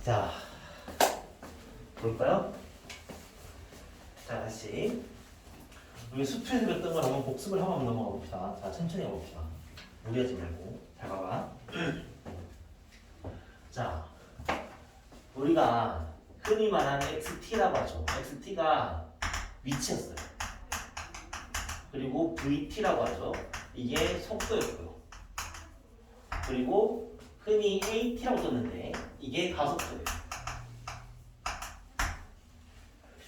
자, 볼까요? 자, 다시 우리 수트에서 배웠던 걸 한번 복습을 하고 한번 넘어가 봅시다. 자, 천천히 해봅시다. 무리하지 말고. 잘 봐봐. 자, 우리가 흔히 말하는 XT라고 하죠. XT가 위치였어요. 그리고 VT라고 하죠. 이게 속도였고요. 그리고 흔히 AT라고 썼는데 이게 가속도예요.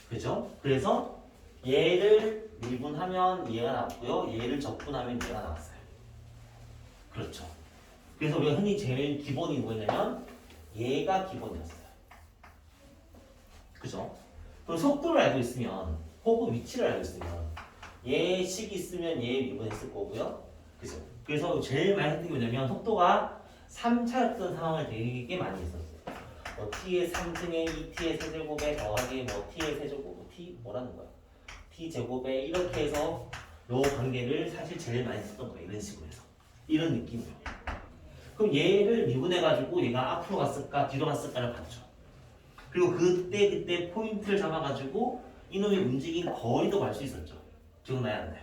그죠? 그래서 얘를 미분하면 얘가 나왔고요. 얘를 적분하면 얘가 나왔어요. 그렇죠. 그래서 우리가 흔히 제일 기본이 뭐냐면 얘가 기본이었어요. 그죠? 그럼 속도를 알고 있으면 혹은 위치를 알고 있으면 얘 식이 있으면 얘 미분했을 거고요. 그죠? 그래서 제일 많이 했던 게 뭐냐면 속도가 3차였던 상황을 되게 많이 했었어요. 뭐 t의 3승에 2t의 세제곱에 더하기 뭐 t의 세제곱, t 뭐라는 거야? t 제곱에 이렇게 해서 요 관계를 사실 제일 많이 썼던 거예요. 이런 식으로 해서. 이런 느낌이에요. 그럼 얘를 미분해가지고 얘가 앞으로 갔을까 뒤로 갔을까를 봤죠. 그리고 그때 포인트를 잡아가지고 이놈이 움직인 거리도 알 수 있었죠. 기억나야 안 나요?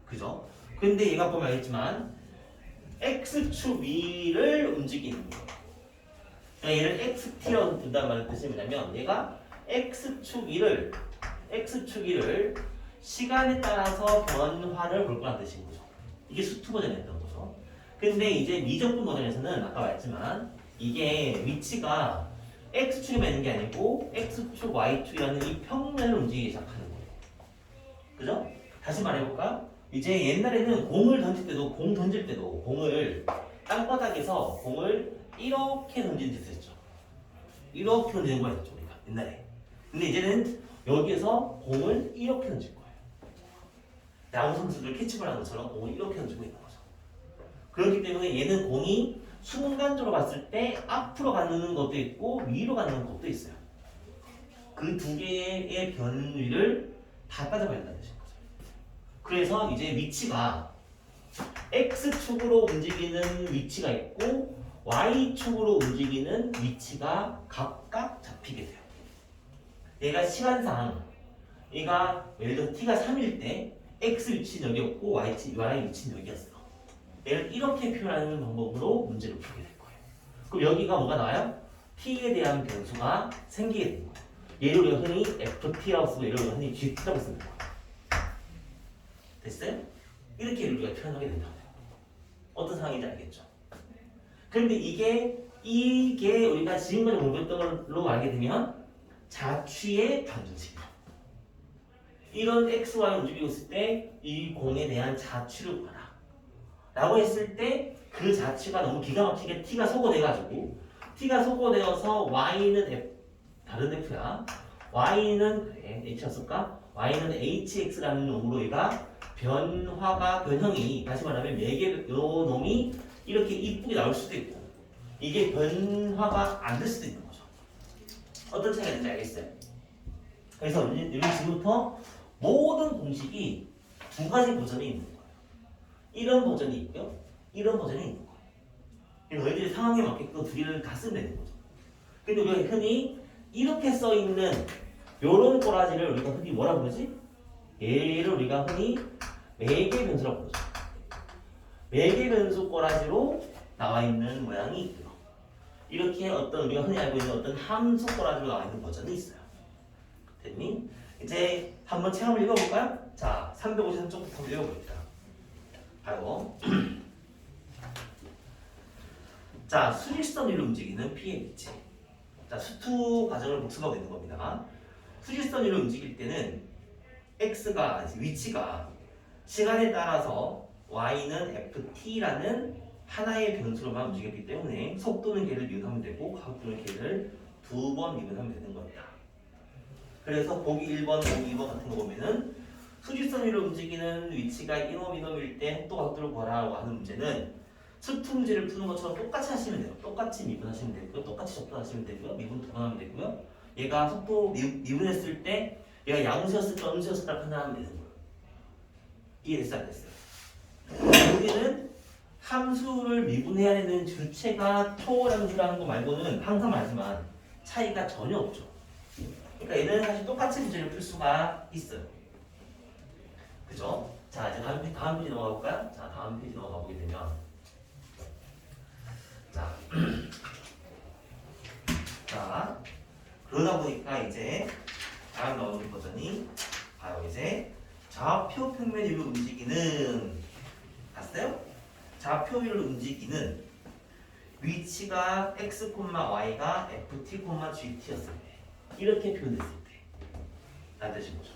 그죠? 근데 얘가 보면 알겠지만 x축 위를 움직이는 거예요. 그러니까 얘를 xt라고 둔다는 말의 뜻이 뭐냐면 얘가 x축 위를 시간에 따라서 변화를 볼 거라는 뜻인 거죠. 이게 수트 버전이었던 거죠. 근데 이제 미적분 버전에서는 아까 말했지만 이게 위치가 x축에만 있는 게 아니고 x축, y축이라는 이 평면을 움직이기 시작하는 거예요. 그죠? 다시 말해볼까? 이제 옛날에는 공을 던질 때도 공을 땅바닥에서 공을 이렇게 던지는 짓을 했죠. 이렇게 던지는 거였죠 우리가 옛날에. 근데 이제는 여기에서 공을 이렇게 던질 거예요. 야구 선수들 캐치볼 하는 것처럼 공을 이렇게 던지고 있는 거죠. 그렇기 때문에 얘는 공이 순간적으로 봤을 때 앞으로 가는 것도 있고 위로 가는 것도 있어요. 그 두 개의 변위를 다 따져봐야 된다는 뜻인 거죠. 그래서 이제 위치가 X축으로 움직이는 위치가 있고 Y축으로 움직이는 위치가 각각 잡히게 돼요. 얘가 시간상 얘가 예를 들어 T가 3일 때 X 위치는 여기였고 Y 위치는 여기였어. 얘를 이렇게 표현하는 방법으로 문제를 풀게 될 거예요. 그럼 여기가 뭐가 나와요? T에 대한 변수가 생기게 되는 거예요. 얘를 우리가 흔히 FT라고 쓰고 얘를 우리가 흔히 GT라고 쓰는 거예요. 됐어요? 이렇게 우리가 표현하게 된다고요. 어떤 상황인지 알겠죠? 그런데 이게 우리가 지금까지 공부했던 걸로 알게 되면 자취의 방정식이에요. 이런 x, y 움직이고 있을 때 이 공에 대한 자취를 구하라 라고 했을 때 그 자취가 너무 기가 막히게 t가 소거돼가지고 t가 소거되어서 y는 다른 f야. y는 그래 h였을까? y는 hx라는 놈으로 얘가 변형이 다시 말하면 매개 요 놈이 이렇게 이쁘게 나올 수도 있고 이게 변화가 안 될 수도 있는 거죠. 어떤 차이가 있는지 알겠어요? 그래서 우리 지금부터 모든 공식이 두 가지 버전이 있는 거예요. 이런 버전이 있고요. 이런 버전이 있는 거예요. 그래서 너희들이 상황에 맞게끔 두 개를 다 쓰면 되는 거죠. 근데 우리가 흔히 이렇게 써 있는 요런 꼬라지를 우리가 흔히 뭐라 부르지? 얘를 우리가 흔히 매개 변수라고 부르죠. 매개 변수 꼬라지로 나와 있는 모양이 있고요. 이렇게 어떤 우리가 흔히 알고 있는 어떤 함수 꼬라지로 나와 있는 버전이 있어요. 됐니? 이제 한번 체험을 읽어볼까요? 자, 353쪽부터 한번 읽어볼게요. 바로 자, 수직선 위로 움직이는 P의 위치. 자, 수투 과정을 복습하고 있는 겁니다. 수직선 위로 움직일 때는 X가 위치가 시간에 따라서 Y는 FT라는 하나의 변수로만 움직였기 때문에 속도는 걔를 미분하면 되고 가속도는 걔를 두 번 미분하면 되는 겁니다. 그래서 보기 1번, 보기 2번 같은 거 보면은 수직선 위로 움직이는 위치가 이놈일 때 속도 가속도를 구하라고 하는 문제는 수투 문제를 푸는 것처럼 똑같이 하시면 돼요. 똑같이 미분하시면 되고요. 똑같이 접근하시면 되고요. 미분 두 번 하면 되고요. 얘가 속도 미분했을 때 얘가 양수였을까 음수였을까 판단하면 되는 거예요. 이해됐어요? 안 됐어요? 여기는 함수를 미분해야 되는 주체가 초량수라는 거 말고는 항상 말하지만 차이가 전혀 없죠. 그러니까 얘는 사실 똑같이 문제를 풀 수가 있어요. 그죠? 자, 이제 다음 페이지 넘어가 볼까요? 자, 다음 페이지 넘어가 보게 되면 자, 자 그러다 보니까 이제 다음 나오는 버전이 바로 이제 좌표 평면 위로 움직이는 봤어요? 좌표 위로 움직이는 위치가 x, y가 ft, gt였을 때 이렇게 표현했을 때 라는 뜻인 거죠.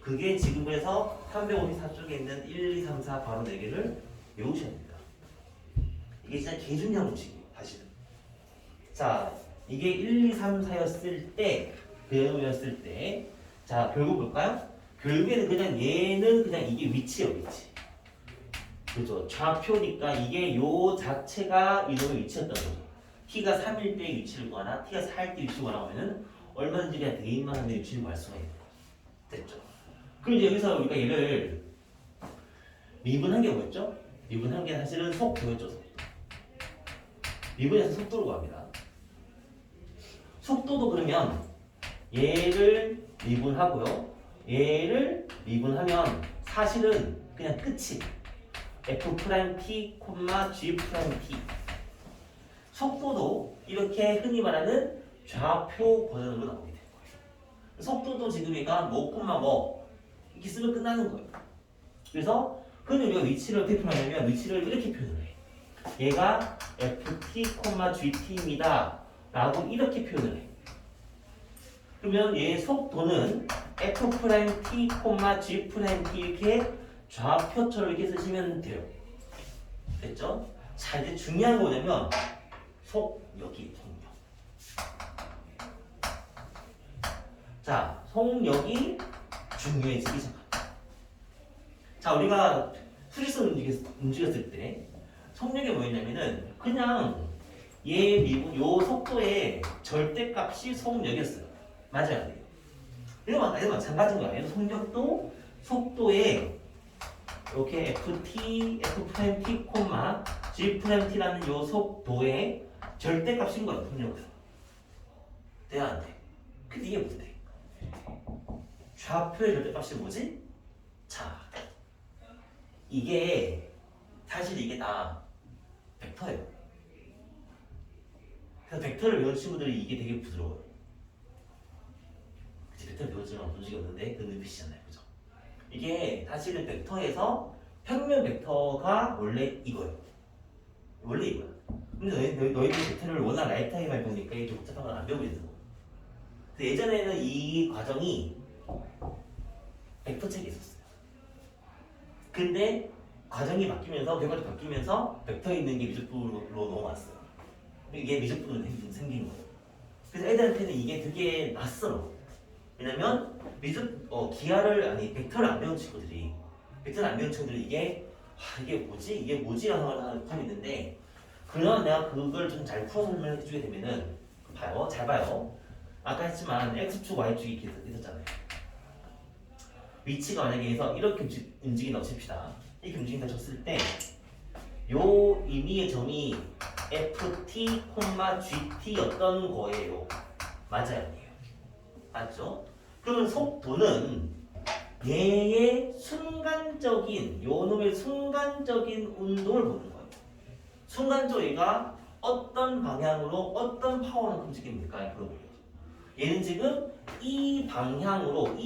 그게 지금 그래서 354쪽에 있는 1, 2, 3, 4 바로 4개를 외우셔야 됩니다. 이게 진짜 개중요한 음식이에요. 다시는. 자, 이게 1, 2, 3, 4였을 때 배우였을 때 자, 결국 볼까요? 결국에는 그냥 얘는 그냥 이게 위치예요. 위치. 그죠? 좌표니까 이게 요 자체가 이놈의 위치였던 거죠. t가 3일 때 위치를 구하나 t가 4일 때 위치를 구하라고 하면은 얼마든지 그냥 대인만 하는 위치를 구할 수가 있는 거예요. 됐죠? 그럼 이제 여기서 우리가 얘를 미분한 게 뭐였죠? 미분한 게 사실은 속도였죠. 속도. 미분해서 속도로 구합니다. 속도도 그러면 얘를 미분하고요. 얘를 미분하면 사실은 그냥 끝이 f't, g', 속도도 이렇게 흔히 말하는 좌표 버전으로 나오게 되는 거예요. 속도도 지금 얘가 뭐 이렇게 쓰면 끝나는 거예요. 그래서 그럼 우리가 위치를 어떻게 표현하냐면 위치를 이렇게 표현을 해. 얘가 ft, gt입니다 라고 이렇게 표현을 해. 그러면 얘의 속도는 f't, g', 이렇게 좌표처럼 이렇게 쓰시면 돼요. 됐죠? 자, 이제 중요한 거 뭐냐면 속력이 속력. 자, 속력이 중요해지기 시작합니다. 자, 우리가 수직선 움직였을 때 속력이 뭐였냐면은 그냥 얘 미분 요 속도의 절대값이 속력이었어요. 맞아요. 이거 마찬가지인 거야. 얘도 속력도 속도에 이렇게 ft, f't, g't라는 요 속도의 절대값인 거야. 속력은. 돼야 안 돼? 근데 이게 뭔데? 좌표의 절대값이 뭐지? 자, 이게 사실 이게 다 벡터예요. 그래서 벡터를 외운 친구들이 이게 되게 부드러워요. 그치, 벡터를 배웠지만 본 적이 없는데 그 눈빛이잖아요. 그죠? 이게 사실은 벡터에서 평면 벡터가 원래 이거예요. 원래 이거야. 근데 너희들이 벡터를 워낙 라이프타임을 배우니까 이게 좀 복잡한 건 안 배우게 되는 거예요. 근데 예전에는 이 과정이 벡터 책에 있었어요. 근데 과정이 바뀌면서 벡터가 바뀌면서 벡터에 있는 게 미적분으로 넘어왔어요. 이게 미적분으로 생긴 거예요. 그래서 애들한테는 이게 되게 낯설어. 왜냐면 벡터를 안 배운 친구들이 이게 이게 뭐지라는 걸 하고 있는데 그러면 내가 그걸 좀 잘 풀어 설명해 주게 되면은 봐요. 잘 봐요. 아까 했지만 X축, Y축이 이렇게 있었잖아요. 위치가 만약에 해서 이렇게 움직인다고 칩시다. 이렇게 움직인다 쳤을 때 요 의미의 점이 ft, gt였던 거예요. 맞아요, 아니에요? 맞죠? 그러면 속도는 얘의 순간적인 요놈의 순간적인 운동을 보는 거예요. 순간적으로 얘가 어떤 방향으로 어떤 파워로 움직입니까? 물어보죠. 얘는 지금 이 방향으로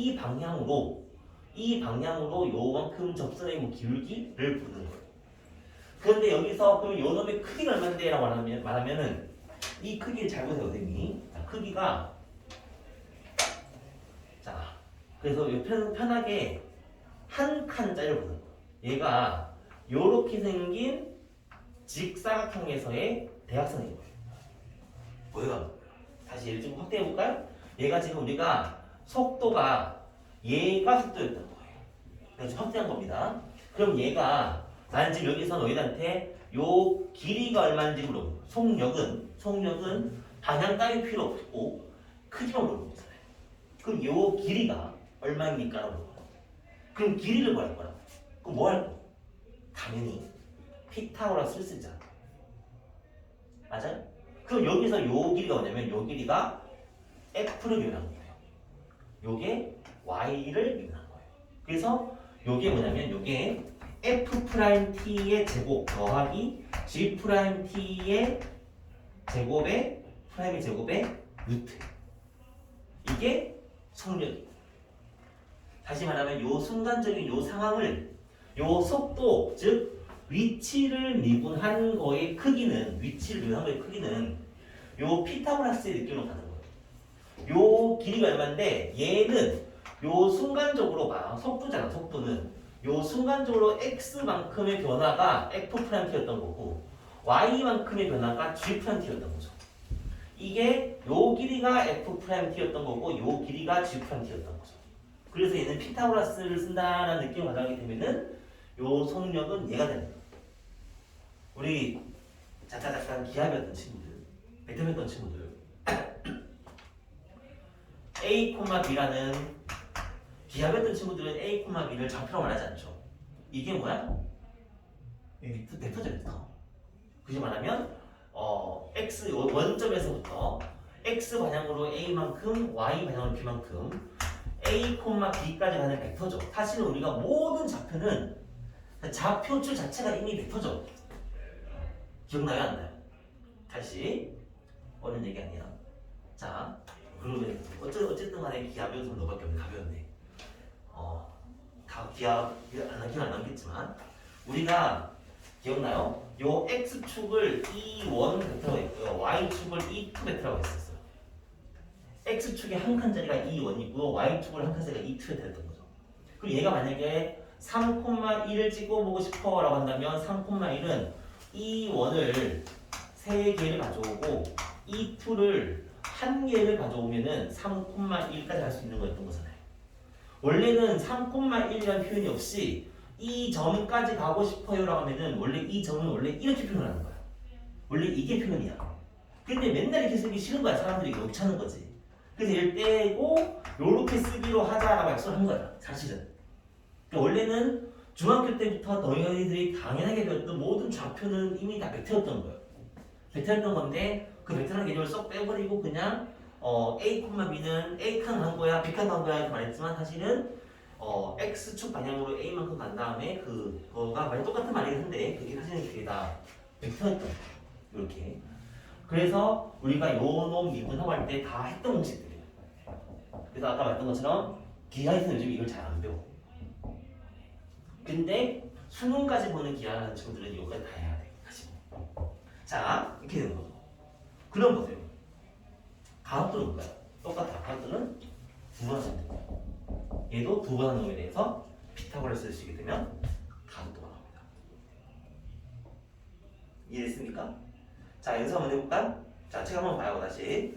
요만큼 접선의 기울기를 보는 거예요. 그런데 여기서 그럼 요놈의 크기가 얼마인데? 라고 말하면은 이 크기를 잘 보세요, 선생님이. 자, 크기가 자, 그래서 편하게 한 칸짜리를 보는 거예요. 얘가 요렇게 생긴 직사각형에서의 대각선인 거예요. 뭐예요? 다시 얘를 좀 확대해 볼까요? 얘가 지금 우리가 속도가 얘가 속도였던 거예요. 그래서 확대한 겁니다. 그럼 얘가 나는 지금 여기서 너희들한테 요 길이가 얼마인지 물어보고 속력은 방향 따위 필요 없고 크기만 물어보는 거잖아요. 그럼 요 길이가 얼마입니까? 라고 물어봐요. 그럼 길이를 구할 거라고. 그럼 뭐 할 거? 당연히 피타고라스를 쓰자. 맞아요? 그럼 여기서 요 길이가 뭐냐면 요 길이가 F를 미분한 거예요. 요게 Y를 미분한 거예요. 그래서 요게 뭐냐면 요게 F'T의 제곱 더하기 G'T의 제곱의 프라임의 제곱의 루트. 이게 속력이에요. 다시 말하면 요 순간적인 요 상황을 요 속도 즉 위치를 미분한 거의 크기는 위치를 미분한 거의 크기는 요 피타고라스의 느낌으로 가는 거예요. 요 길이가 얼마인데 얘는 요 순간적으로 봐. 속도잖아. 속도는 요 순간적으로 x만큼의 변화가 f't였던 거고 y만큼의 변화가 g't였던 거죠. 이게 요 길이가 f't였던 거고 요 길이가 g't였던 거죠. 그래서 얘는 피타고라스를 쓴다는 느낌을 가져가게 되면은 요 속력은 얘가 되는 거예요. 우리 잠깐 기하배웠던 친구들, 배틀했던 친구들 A, B라는 기하배웠던 친구들은 A, B를 좌표로 말하지 않죠. 이게 뭐야? 벡터죠, 벡터. 그지 말하면 x 원점에서부터 x 방향으로 A만큼, Y 방향으로 B만큼 A, B까지 가는 벡터죠. 사실은 우리가 모든 좌표는 좌표줄 자체가 이미 벡터죠. 기억나요? 안 나요? 다시 어려운 얘기 아니야. 자, 그러면 어쨌든 간에 기하배워서 너밖에 없네. 가벼웠네. 다 기하 안 남겠지만 우리가 기억나요? 요 x축을 E1 벡터라고 했고요. y축을 E2 벡터라고 했었어요. x축의 한 칸짜리가 E1이고요. y축을 한 칸짜리가 E2가 됐던 거죠. 그리고 얘가 만약에 3,1을 찍어보고 싶어 라고 한다면 3,1은 E1을 3개를 가져오고 E2를 1개를 가져오면은 3,1까지 갈 수 있는 거였던 거잖아요. 원래는 3,1이라는 표현이 없이 이 점까지 가고 싶어요 라고 하면은 원래 이 점은 원래 이렇게 표현하는 거야. 원래 이게 표현이야. 근데 맨날 이렇게 쓰기 싫은 거야. 사람들이 욕차는 거지. 그래서 얘를 떼고 요렇게 쓰기로 하자라고 약속을 한 거야. 사실은. 그러니까 원래는 중학교 때부터 너희들이 당연하게 배웠던 모든 좌표는 이미 다 벡터였던 거예요. 벡터였던 건데 그 벡터라는 개념을 쏙 빼버리고 그냥 A, B는 A칸 간 거야, B칸 간 거야 이렇게 말했지만 사실은 X축 방향으로 A만큼 간 다음에 그거가 많이 똑같은 말이긴 한데 그게 사실은 그게 다 벡터였던 거예요. 이렇게. 그래서 우리가 요놈 미분하고 할 때 다 했던 공식들이에요. 그래서 아까 말했던 것처럼 기하에서는 요즘 이걸 잘 안 배워. 근데 수능까지 보는 기하라는 친구들은 이거까지 다 해야 돼. 다시. 자, 이렇게 되는 거죠. 그럼 보세요. 가압도는 뭘까요? 똑같아. 가압도는 두 번 하면 돼요. 얘도 두 번 하는 놈에 대해서 피타고라스를 쓰게 되면 가압도가 나옵니다. 이해됐습니까? 자, 연습 한번 해볼까? 자, 책 한번 봐요. 다시.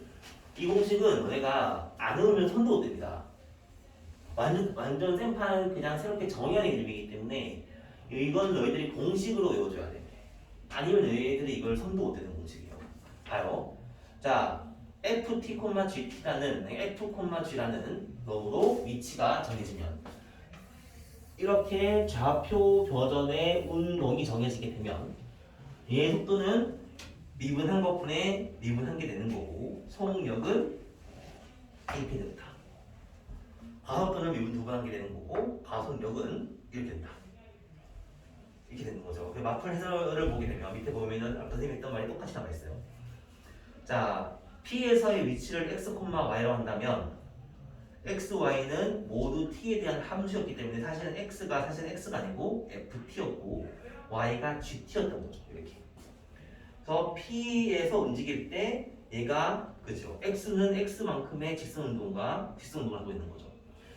이 공식은 너네가 안 외우면 손도 못 댑니다. 완전 생판 그냥 새롭게 정의하는 이름이기 때문에 이건 너희들이 공식으로 외워줘야 돼. 아니면 너희들이 이걸 손도 못 대는 공식이에요. 봐요. 자, FT,GT라는 F,G라는 놈으로 위치가 정해지면 이렇게 좌표 버전의 운동이 정해지게 되면 얘의 속도는 미분한 것분에 미분한 게 되는 거고 속력은 이렇게 된다. 가속도는 미분 두 번 한 게 되는 거고 가속력은 이렇게 된다. 이렇게 되는 거죠. 마플 해설을 보게 되면 밑에 보면은 아까 선생님이 했던 말이 똑같이 나와 있어요. 자, P에서의 위치를 x, y라고 한다면 x, y는 모두 t에 대한 함수였기 때문에 사실은 x가 아니고 ft였고 y가 gt였던 거죠. 이렇게. 그래서 P에서 움직일 때 얘가 그죠? x는 x만큼의 직선 운동과 직선 운동을 하고 있는 거죠.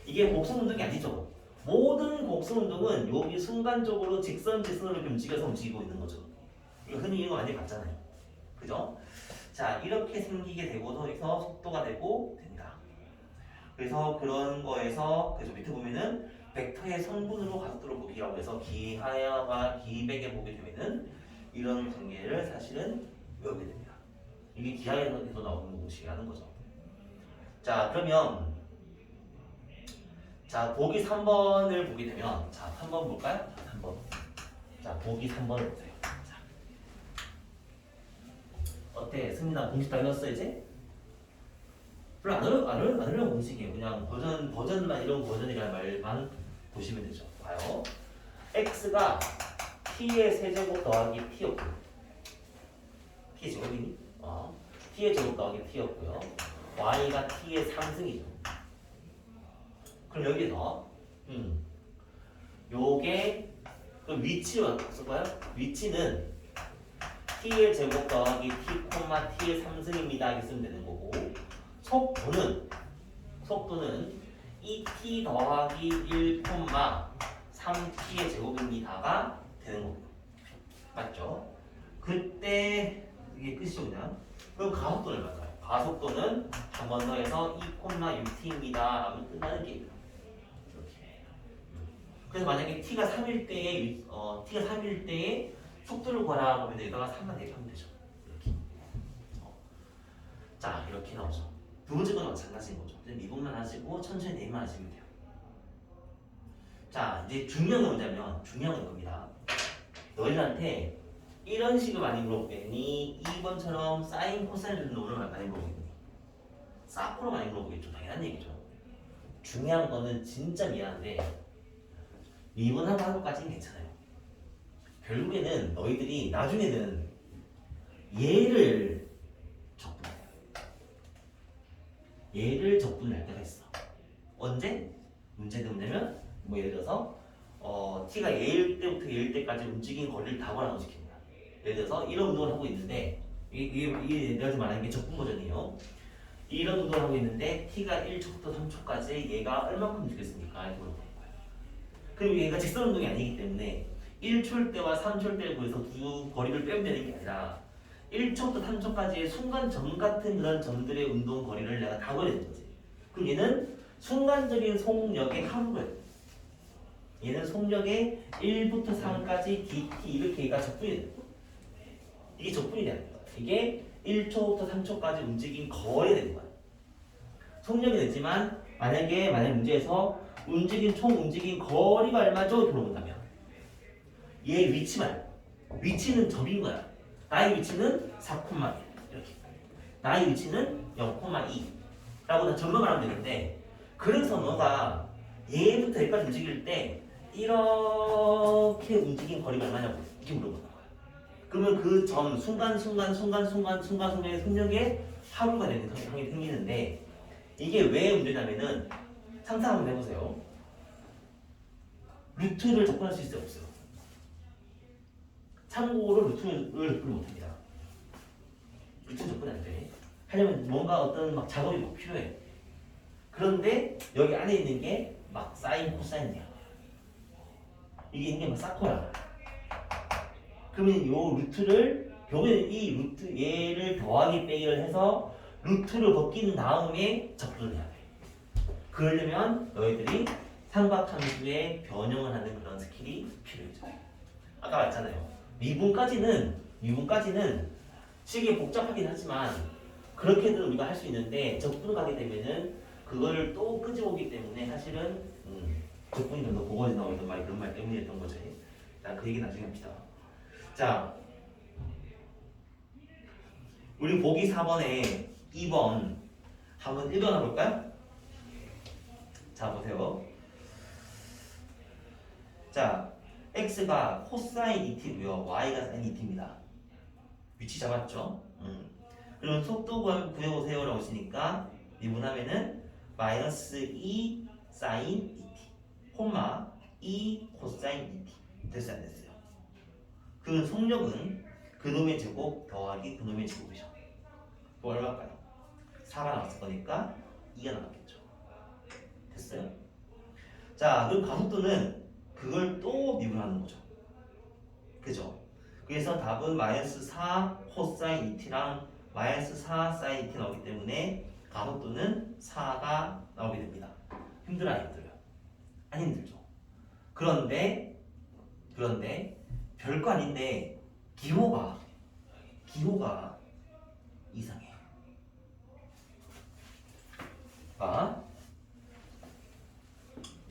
이게 곡선 운동이 아니죠. 모든 곡선 운동은 여기 순간적으로 직선으로 움직여서 움직이고 있는 거죠. 이거 흔히 이거 많이 봤잖아요. 그죠? 자, 이렇게 생기게 되고서 해서 속도가 되고 된다. 그래서 그런 거에서 그죠? 밑에 보면은 벡터의 성분으로 가속도를 보기라고 해서 기하와 기백에 보게 되면은 이런 관계를 사실은 외우게 됩니다. 이게 기하에서 나오는 공식이라는 거죠. 자, 그러면 자, 보기 3번을 보게 되면 자, 3번 볼까요? 3번. 자, 보기 3번을 보세요. 자. 어때? 승민아 공식 다 외웠어 이제? 별로 안 어려운 공식이에요. 그냥 버전만 이런 버전이라는 말만 보시면 되죠. 봐요. x가 t의 세제곱 더하기 t였고요. t 제곱이니? t의 제곱 더하기 t였고요. y가 t의 상승이죠. 그럼 여기서 요게 그 위치로 써봐요. 위치는 t의 제곱 더하기 t, t의 상승입니다. 이렇게 쓰면 되는 거고, 속도는 2t 더하기 1, 3t의 제곱입니다가 되는 거고, 맞죠? 그때 이게 끝이죠 그냥. 그럼 가속도는 얼마일까요? 가속도는 한 번 더 해서 2,6t입니다 하면 끝나는 게임이에요. 이렇게. 그래서 만약에 t가 3일 때에 속도를 구하라 하면 여기다가 3만 대입하면 되죠. 이렇게. 자, 이렇게 나오죠. 두 번째 건 마찬가지인 거죠. 미분만 하시고 천천히 대입만 하시면 돼요. 자, 이제 중요한 건 뭐냐면, 중요한 건 이겁니다. 너희들한테 이런 식을 많이 물어보겠니? 2번처럼 사인, 코사인 정도를 많이 물어보겠니? 사코로 많이 물어보겠죠. 당연한 얘기죠. 중요한 거는 진짜 미안한데 미분하고 하는 것까지는 괜찮아요. 결국에는 너희들이 나중에는 얘를 적분할 때가 있어. 언제? 문제는 뭐냐면 뭐 예를 들어서 t가 얘일 때부터 얘일 때까지 움직인 거리를 다 걸어놓은 시킵니다. 예를 들어서 이런 운동을 하고 있는데 이게 내가 지금 말하는 게 적분 버전이에요. 이런 운동을 하고 있는데 t가 1초부터 3초까지 얘가 얼마큼 움직였습니까? 이렇게 물어보는 거예요. 그럼 얘가 직선 운동이 아니기 때문에 1초일 때와 3초일 때를 구해서 두 거리를 빼면 되는 게 아니라 1초부터 3초까지의 순간 점 같은 그런 점들의 운동 거리를 내가 다 구해야 되는 거지. 그럼 얘는 순간적인 속력의 함을, 얘는 속력의 1부터 3까지 dt 이렇게 얘가 적분이 되는 거야. 이게 적분이 되는 거야. 이게 1초부터 3초까지 움직인 거리가 되는 거야. 속력이 되지만 만약에 문제에서 총 움직인 거리가 얼마죠? 이렇게 물어본다면 얘 위치는 접인 거야. 나의 위치는 4,1 이렇게, 나의 위치는 0,2 라고 다 전망을 하면 되는데, 그래서 너가 얘부터 여기까지 움직일 때 이렇게 움직인 거리가 얼마냐고 이렇게 물어보는 거야. 그러면 그 점 순간의 속력의 하루가 되는 상황이 생기는데, 이게 왜 문제냐면은 상상 한번 해보세요. 루트를 접근할 수 있어요, 없어요? 참고로 루트를 접근 못합니다. 루트 접근 안 돼. 하려면 뭔가 어떤 막 작업이 막 필요해. 그런데 여기 안에 있는 게 막 사인, 코사인이야. 이게 있는 게 막 사코야. 그러면 요 루트를 결국엔 이 루트 얘를 더하기 빼기를 해서 루트를 벗긴 다음에 접근을 해야 돼. 그러려면 너희들이 삼각함수의 변형을 하는 그런 스킬이 필요해져. 아까 말했잖아요. 미분까지는 식이 복잡하긴 하지만 그렇게도 우리가 할 수 있는데, 적분 가게 되면은 그걸 또 끄집어오기 때문에 사실은 적분이 좀 더 보거지 나오는 말, 그런 말 때문이었던 거지. 자, 그 얘기 나중에 합시다. 자, 우리 보기 4번에 2번 한번 읽어놔 볼까요? 자, 보세요. 자, x가 코사인 2t고요, y가 사인 2t입니다. 위치 잡았죠? 그러면 속도 구해보세요 라고 하시니까 미분하면은 마이너스 2 사인 2t 콤마 2 코사인 2t 됐어요 안 됐어요? 그 속력은 그놈의 제곱 더하기 그놈의 제곱이죠. 뭐 얼마일까요? 4가 나왔을 거니까 2가 나왔겠죠. 됐어요? 자, 그럼 가속도는 그걸 또 미분하는 거죠. 그죠? 그래서 답은 마이너스 4 코사인 2t랑 마이너스 4 사인 2t 나오기 때문에 가속도는 4가 나오게 됩니다. 힘들어요, 안 힘들어요? 안 힘들죠. 그런데 별거 아닌데 기호가 이상해. 봐.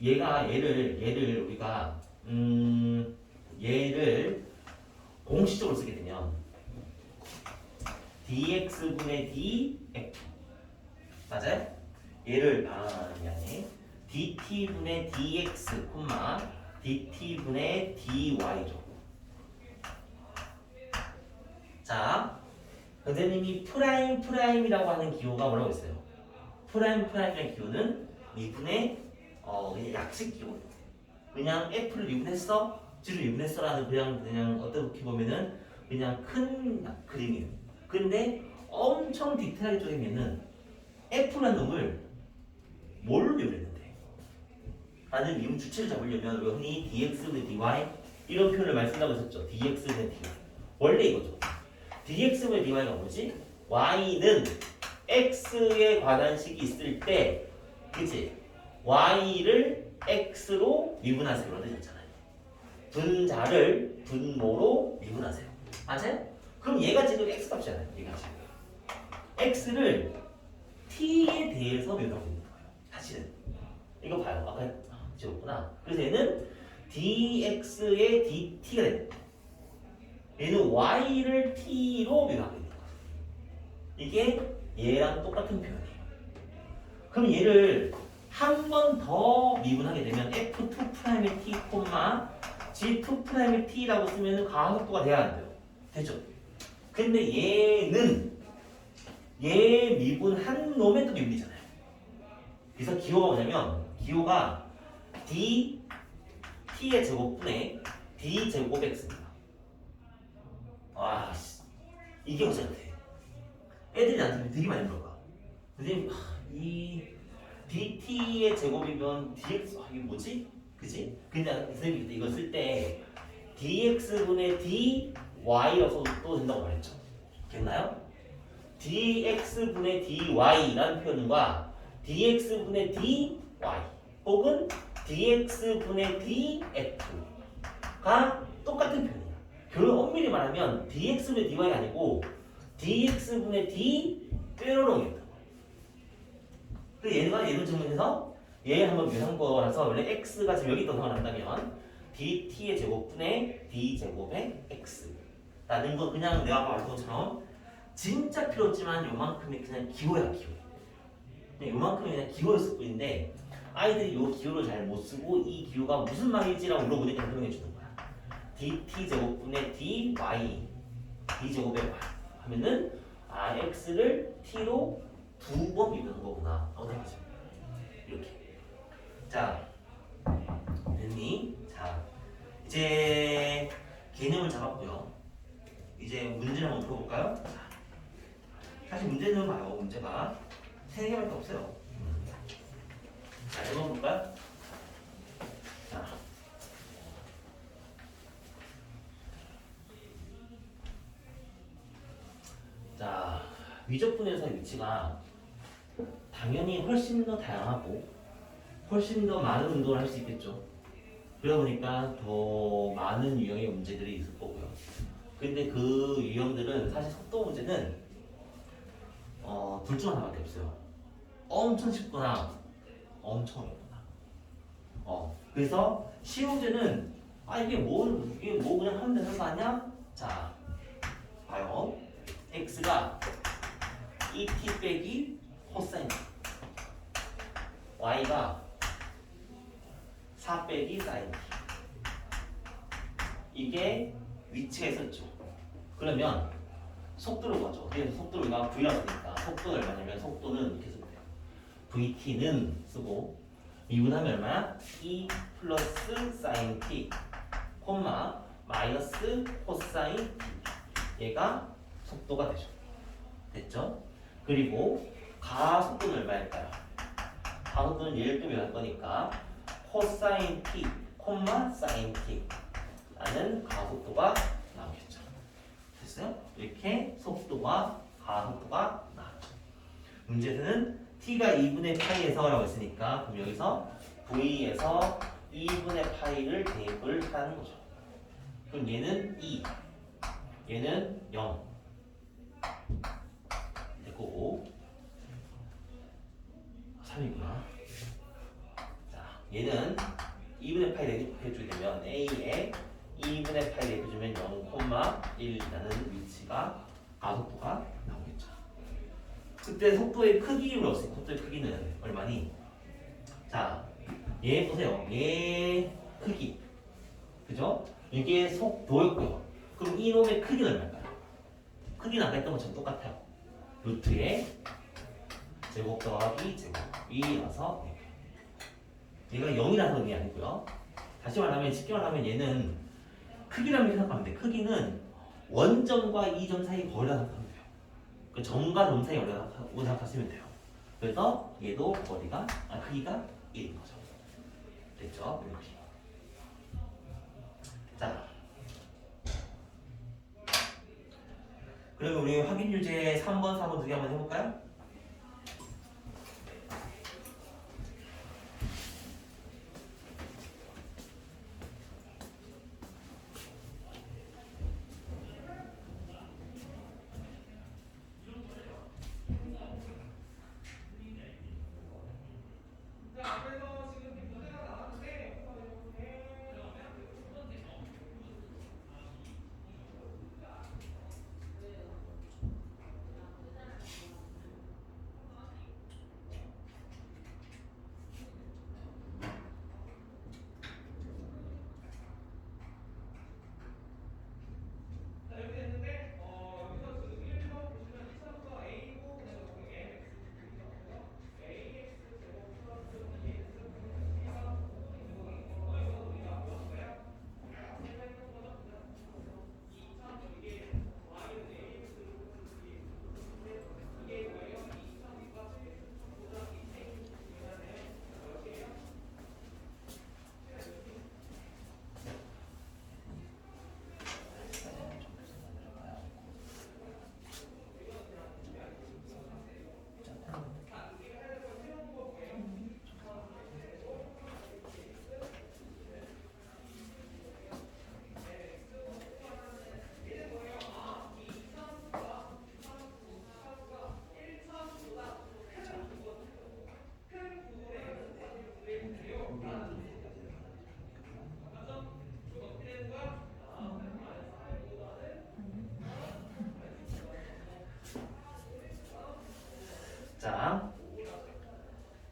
얘를 우리가 얘를 공식적으로 쓰게 되면 dx분의 df 맞아요? 얘를 미안해 dt분의 dx, dt분의 dy죠. 자, 선생님이 프라임이라고 하는 기호가 뭐라고 했어요? 프라임이라는 기호는 미분의 그냥 약식 기호예요. 그냥 f를 미분했어, g를 미분했어라는 그냥 어떻게 보면은 그냥 큰 그림이에요. 근데 엄청 디테일하게 쪼개면은 f라는 놈을 뭘로 미분했는데? 라는 미분 주체를 잡으려면 우리가 흔히 dx분의 dy 이런 표현을 많이 쓴다고 했었죠. dx분의 dy 원래 이거죠. dx분의 dy가 뭐지? y는 x에 관한 식이 있을 때 그치? y를 x로 미분하세요 라는 뜻이잖아요. 분자를 분모로 미분하세요. 맞아요? 그럼 얘가 지금 x 값이잖아요. 얘가 지금 x를 t에 대해서 미분하고 있는 거예요. 사실은 이거 봐요. 아까 지웠구나. 그래서 얘는 dx의 dt가 됩니다. 얘는 y를 t로 미분하고 있는 거예요. 이게 얘랑 똑같은 표현이에요. 그럼 얘를 한 번 더 미분하게 되면 f2'의 t, g2'의 t라고 쓰면 가속도가 돼야 안 돼요. 되죠? 근데 얘는 얘 미분한 놈의 또 미분이잖아요. 그래서 기호가 뭐냐면 기호가 d t의 제곱분의 d 제곱 x입니다. 와, 이게 어쩌면 돼. 애들이 나한테 되게 많이 물어봐. 선생님, 이 dt의 제곱이면 dx, 이게 뭐지? 그지? 근데 선생님이 그때 이거 쓸 때 dx분의 dy라고 써도 된다고 말했죠. 기억나요? dx분의 dy라는 표현과 dx분의 dy 혹은 dx분의 df가 똑같은 표현이야. 결국 엄밀히 말하면 dx분의 dy가 아니고 dx분의 d 빼로롱이었다. 그래서 얘는 증명해서 얘 한번 미분한 거라서 원래 x가 지금 여기 있다고 생각한다면 dt의 제곱분의 d 제곱의 x 라는 건 그냥 내가 아까 말한 것처럼 진짜 필요 없지만 요만큼의 그냥 기호야 기호. 그냥 요만큼의 그냥 기호였을 뿐인데 아이들이 요 기호를 잘 못 쓰고 이 기호가 무슨 말이지라고 물어보니까 설명해 주는 거야. dt 제곱분의 dy d 제곱의 y 하면은 x를 t로 두 번 미분한 거구나. 어떻게 이렇게. 자, 됐니? 자, 이제 개념을 잡았고요. 이제 문제를 한번 풀어볼까요? 자, 사실 문제는 봐요. 문제가 3개밖에 없어요. 자, 읽어볼까요? 자, 자, 위적분에서의 위치가 당연히 훨씬 더 다양하고 훨씬 더 많은 운동을 할 수 있겠죠. 그러다 보니까 더 많은 유형의 문제들이 있을 거고요. 근데 그 유형들은 사실 속도 문제는 둘 중 하나밖에 없어요. 엄청 쉽거나 엄청 어렵거나. 그래서 쉬운 문제는 이게 뭐 그냥 하면 되는 거 아니야? 자, 봐요. x가 2t 빼기 코사인 y가 4 빼기 사인 t 이게 위치가 있었죠. 그러면 속도를 구하죠. 그래서 속도를 우리가 v라고 쓰니까 속도는 얼마냐면 속도는 이렇게 쓰면 돼요. vt는 쓰고 미분하면 얼마야? 2 플러스 사인 t 콤마 마이너스 코사인 t 얘가 속도가 되죠. 됐죠? 그리고 가속도는 얼마일까요? 가속도는 얘를 또 면할 거니까 코사인 t, 콤마 사인 t 라는 가속도가 나오겠죠. 됐어요? 이렇게 속도와 가속도가 나왔죠. 문제는 t가 2분의 파이에서 라고 했으니까 그럼 여기서 v에서 2분의 파이를 대입을 하는 거죠. 그럼 얘는 2, 얘는 0 됐고 3이구나. 자, 얘는 2분의 파이 대입해주게 되면 A에 2분의 파이 대입해주면 0,1이라는 위치가 가속도가 나옵니다. 그때 속도의 크기를 넣었어요. 속도의 크기는 얼마니? 자, 얘 보세요. 얘 크기. 그죠? 이게 속도였고요. 그럼 이놈의 크기는 얼마일까요? 크기는 아까 했던 것처럼 똑같아요. 루트의 제곱 더하기 제곱이 와서 얘가 0이라서 그게 아니고요. 다시 말하면 쉽게 말하면 얘는 크기라고 생각하면 돼. 크기는 원점과 이 점 사이 거리라고 생각하면 돼요. 그 점과 점 사이 거리라고 생각하시면 돼요. 그래서 얘도 크기가 1인 거죠. 됐죠? 이렇게. 자, 그리고 우리 확인 유제 3번, 4번 두 개 한번 해볼까요? 자,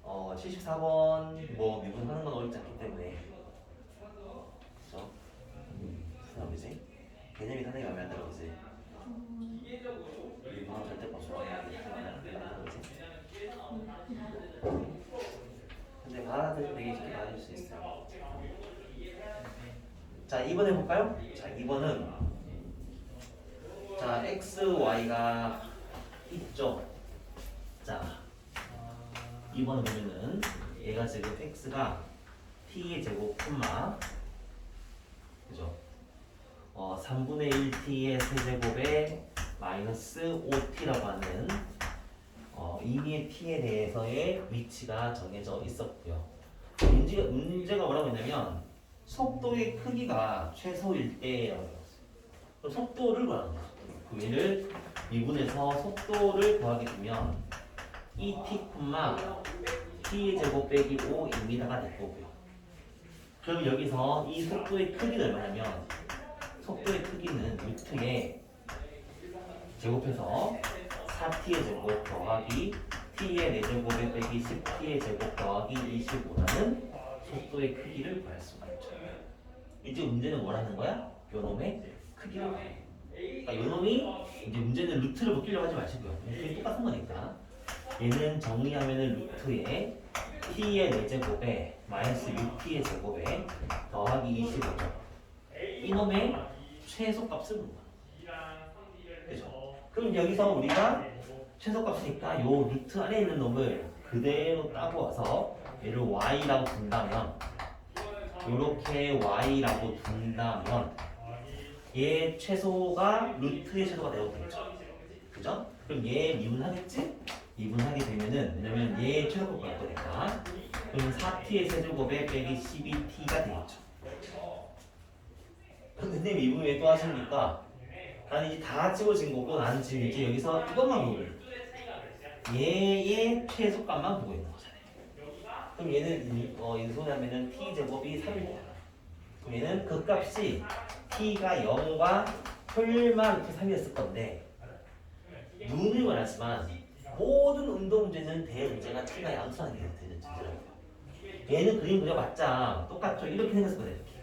74번 뭐 미분하는 건 어렵지 않기 때문에 그렇죠? 그지? 개념이 상당히 마음에 안 들어, 그지? 미분하면 절대 없어. 근데 받아들이면 되게 쉽게 받아들일 수 있어요. 자, 2번 해볼까요? 자, 2번은 자, x, y가 있죠. 자, 2번은 보면은 얘가 지금 x가 t의 제곱 콤마 그죠? 3분의 1t의 세제곱에 마이너스 5t라고 하는 임의의 t에 대해서의 위치가 정해져 있었고요. 문제가 뭐라고 했냐면 속도의 크기가 최소일 때라고 했어요. 속도를 구하는 거예요. 그 얘를 미분해서 속도를 구하게 되면 2t, t의 제곱 빼기 5입니다가 될 거고요. 그럼 여기서 이 속도의 크기는 얼마냐면 속도의 크기는 루트에 제곱해서 4t의 제곱 더하기 t의 4제곱에 빼기 10t의 제곱 더하기 25라는 속도의 크기를 구할 수가 있죠. 이제 문제는 뭐라는 거야? 요놈의 크기를 구해. 그러니까 요놈이 이제 문제는 루트를 묶이려고 하지 마시고요. 이게 똑같은 거니까 얘는 정리하면은 루트에 t의 4제곱에 마이너스 6t의 제곱에 더하기 25죠. 이놈의 최소값을 묻는 거야. 그죠? 그럼 여기서 우리가 최소값이니까 요 루트 안에 있는 놈을 그대로 따고 와서 얘를 y라고 둔다면 요렇게 y라고 둔다면 얘 최소가 루트의 최소가 되겠죠. 그죠? 그럼 얘 미분하겠지? 미분하게 되면은 왜냐면 얘 최소값 구할 거니까 그럼 4t의 세제곱에 빼기 12t가 되겠죠. 근데 미분 왜 또 하십니까? 나는 이제 다 지워진 거고 나는 지금 이제 여기서 이것만 보고 있는 거예요. 얘의 최소값만 보고 있는 거잖아요. 그럼 얘는 인수하면은 t제곱이 3일 거야. 그럼 얘는 그 값이 t가 0과 혈만 이렇게 3이었을 건데 눈을 원하지만 모든 운동 문제는 대문제가 t가 양수라는 게 되는 문제라고요. 얘는 그림 그려봤자 똑같죠. 이렇게 생겼거든요. 이렇게.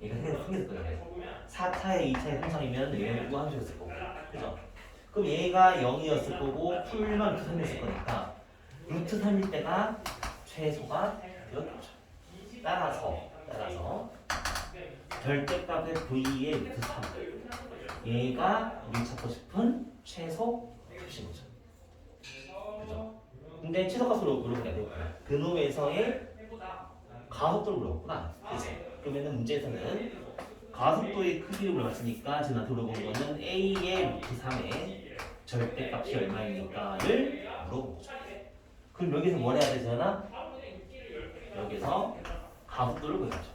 얘가 생겼거든요. 4차에 2차의 항상이면 얘는 무함수였을 거고. 그죠? 그럼 얘가 0이었을 거고 풀만 루트 3이었을 거니까 루트 3일 때가 최소가 되었겠죠. 따라서 절대값의 v의 루트 3 얘가 우리 찾고 싶은 최소 값인 거죠. 그죠? 근데 최소값을 물어보게 되겠구나. 그놈에서의 가속도를 물어봤구나. 그치? 그러면은 문제에서는 가속도의 크기를 물어봤으니까 지금 나한테 물어본 거는 a의 루트 3의 절대값이 얼마입니까를 물어본 거죠. 그럼 여기서 뭘 해야 되잖아? 여기서 가속도를 구해야죠.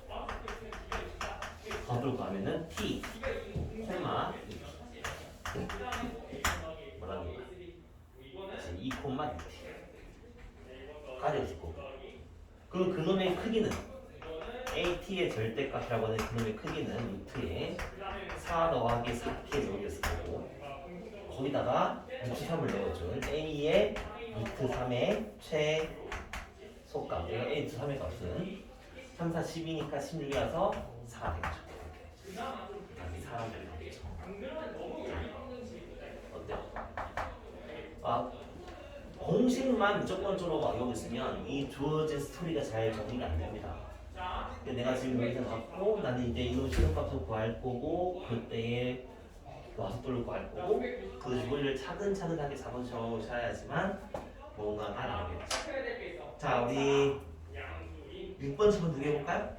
가속도를 구하면은 t, 콤마 뭐라고 해야 2, 2t 까지 있을 거고. 그럼 그놈의 크기는 AT의 절대값이라고 하는 그놈의 크기는 루트에 4 더하기 4T의 제곱이었을 거고 거기다가 루트 3을 넣어준 A의 루트 3의 최소값 A 루트 3의 값은 3, 4, 10이니까 16이라서 4가 되겠죠. 여기 4랑 되겠죠. 어때요? 공식만 무조건적으로 외우고 있으면 이 주어진 스토리가 잘 정리가 안 됩니다. 근데 내가 지금 여기서 갖고 나는 이제 이놈 최소값을 구할 거고 그때의 가속도를 구할 거고 그 주어를 차근차근하게 잡으셔야지만 뭔가가 나오겠죠. 자, 우리 6번 첫 두 개 볼까요?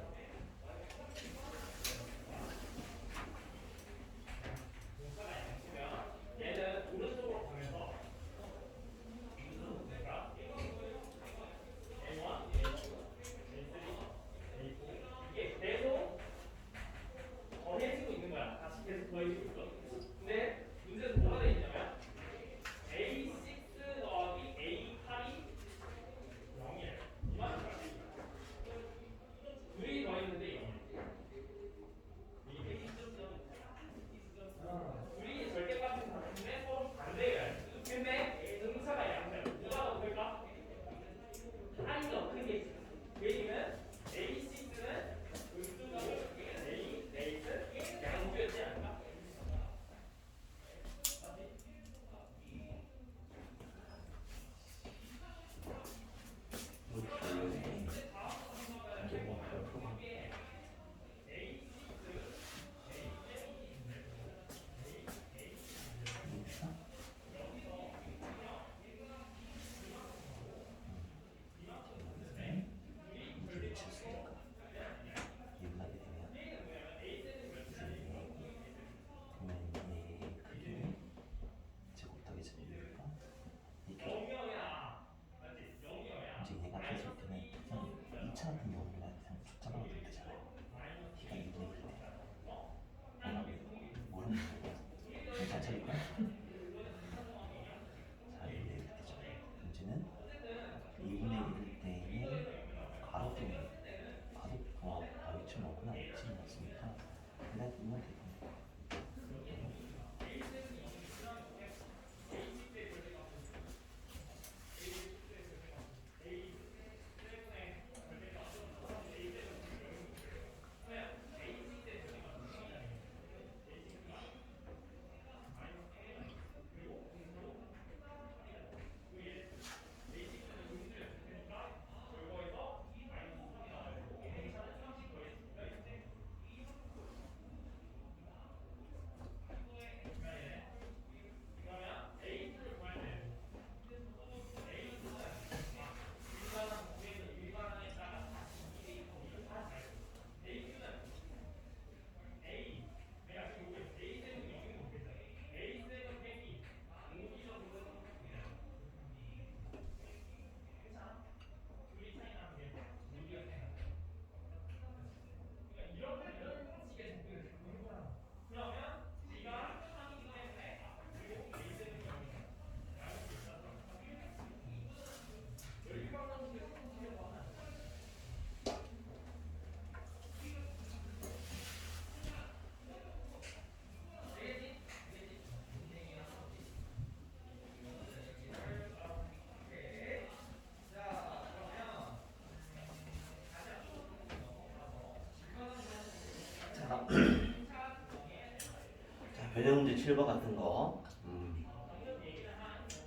변형 문제 7번 같은 거.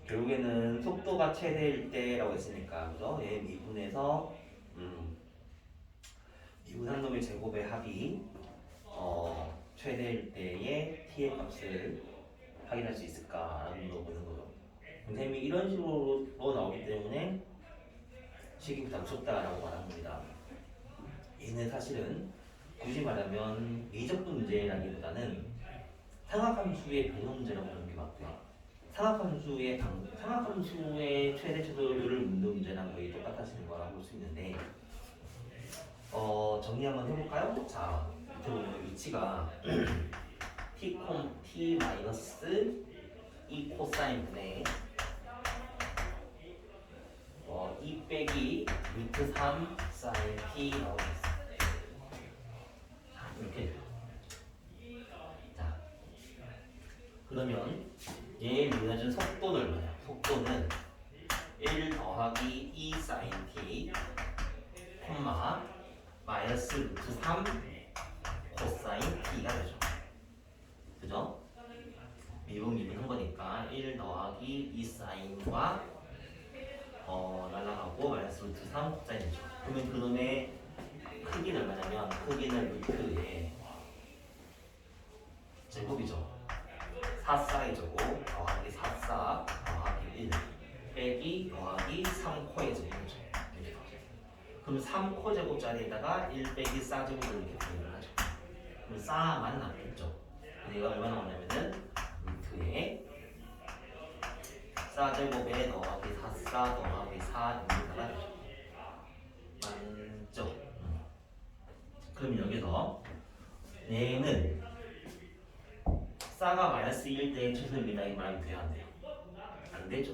결국에는 속도가 최대일 때라고 했으니까, 그죠? 얘 미분에서 미분 한 놈의 제곱의 합이 최대일 때의 t의 값을 확인할 수 있을까라는 거 보는 거죠. 선생님이 이런 식으로 나오기 때문에 식이 무섭다라고 말한 겁니다. 얘는 사실은 굳이 말하면 미적분 문제라기보다는 상학함수의 변형 문제라고 보는 게 맞고요. 상학함수의 최대 최소율을 묻는 문제랑 거의 똑같아지는 거라고 볼 수 있는데, 정리 한번 해볼까요? 자, 밑에 보면 위치가 t 마이너스 2 코사인 분의 2 빼기 루트 3 사인 t 나오고 있어요. 이렇게. 자, 그러면 얘 미분해준 속도는 얼마야? 속도는 1 더하기 2 사인 t 콤마 마이너스 루트 3 코사인 t가 되죠. 그죠? 미분한 거니까 1 더하기 2 사인과 날라가고 마이너스 루트 3 코사인이죠. 그러면 그놈의 크기는 얼마냐면 크기는 루트의 제곱이죠. 4쌍의 제곱 더하기 4쌍 더하기 1 빼기 더하기 3코의 제곱이죠. 그럼 3코 제곱자리에다가 1 빼기 4 제곱을 이렇게 표현을 하죠. 그럼 4만 남겠죠. 얘가 얼마나 나오냐면은 루트의 4제곱에 더하기 4쌍 더하기 4입니다가 되죠. 맞죠? 그럼 여기서 얘는 4가 마이너스 1 대 최소입니다. 이 말하면 돼요? 안 돼요? 안 되죠.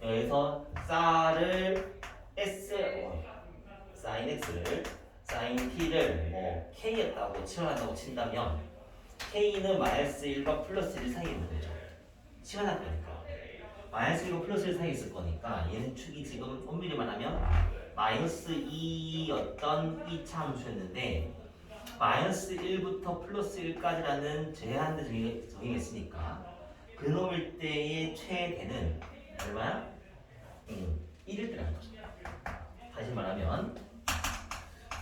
여기서 4를 sin x를 sin t를 뭐 k였다고 치환한다고 친다면 k는 마이너스 1과 플러스 1 사이에 있는 거죠. 치환할 거니까 마이너스 1과 플러스 1 사이에 있을 거니까 얘는 축이 지금 엄밀히 말하면 마이너스 2였던 2차 함수였는데 마이너스 1부터 플러스 1까지라는 제한을 정의했으니까 그놈일 때의 최대는 얼마야? 1일 때라는 거죠. 다시 말하면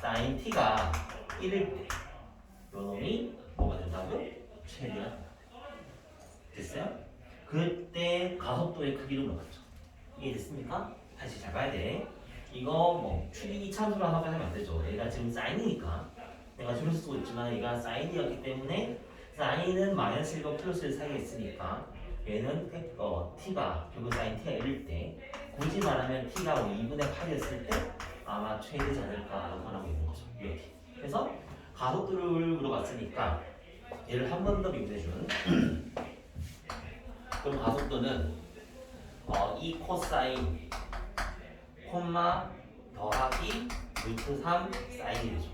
sin t가 1일 때 요놈이 뭐가 된다고? 최대가 됐어요? 그때 가속도의 크기를 물어봤죠. 이해됐습니까? 다시 잘 봐야 돼. 이거 뭐 축이 2차함수로 하면 안 되죠. 얘가 지금 사인이니까 내가 줄을 쓰고 있지만 얘가 사인이었기 때문에 사인은 마이너스 1과 플러스 1 사이에 있으니까 얘는 t가 결국 사인 t가 1일 때 굳이 말하면 t가 2분의 8이었을 때 아마 최대지 않을까라고 말하고 있는 거죠. 이렇게. 그래서 가속도를 물어봤으니까 얘를 한 번 더 비교해준 그럼 가속도는 2 코사인 콤마 더하기 루트 3 사인이 되죠.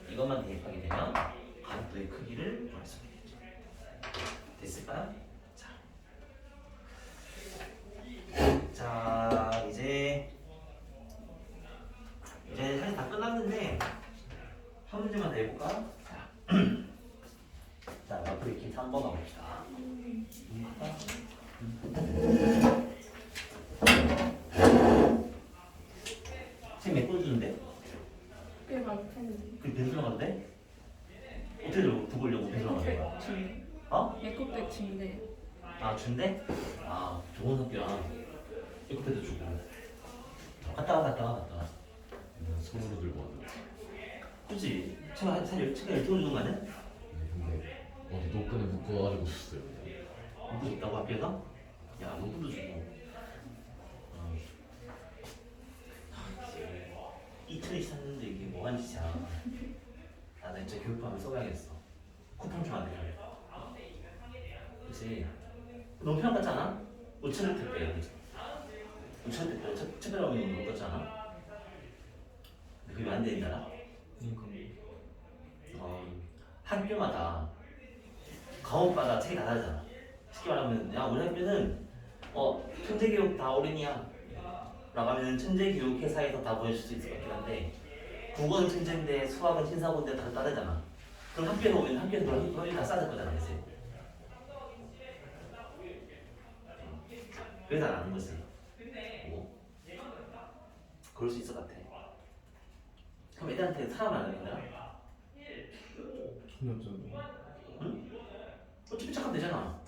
이것만 대입하게 되면 가속도의 크기를 구할 수 있겠죠. 됐을까요? 자 이제 사실 다 끝났는데 한 문제만 더 해볼까? 자 앞으로 이렇게 3번 가봅시다. 책 몇 권 주는데? 꽤 많던데. 그 배수랑 한데? 어떻게 두고 오려고 배수랑 하는 거야? 준대. 어? 에코백 준대. 아 준대? 아 좋은 학교야. 에코백도 주고. 갔다 와. 손으로 들고 왔는데. 그치? 제가 사실 책을 12권 주는 거 아니야? 근데 어디 노끈에 묶어가지고 줬어요. 먹고 싶다고 학교에서? 야 농구도 주고. 이틀이 샀는데 이게 뭐한 짓이야. 나 진짜 교육하면 써야겠어. 쿠폰 좀 안 돼. 그치? 너무 편한 것 같지 않아? 5,000원 택배. 5,000원 택배 특별하고 있는 거 같잖아. 근데 그게 왜 안 되는 알아? 학교마다 과목마다 책이 다 다르잖아. 쉽게 말하면 야 우리 학교는 천재교육 다 어린이야 라고 하면 천재교육 회사에서 다 보여줄 수 있을 것 같긴 한데 국어는 천재인데 수학은 신사고인데 다 다르잖아. 그럼 학교에서 오면 학교에서 너희 다 싸질 거잖아, 그치? 그래서 안 하는 거지. 뭐 그럴 수 있을 것 같아. 그럼 애들한테 사람 안 하는 거야? 전혀 좀 응? 어차피 착하면 되잖아.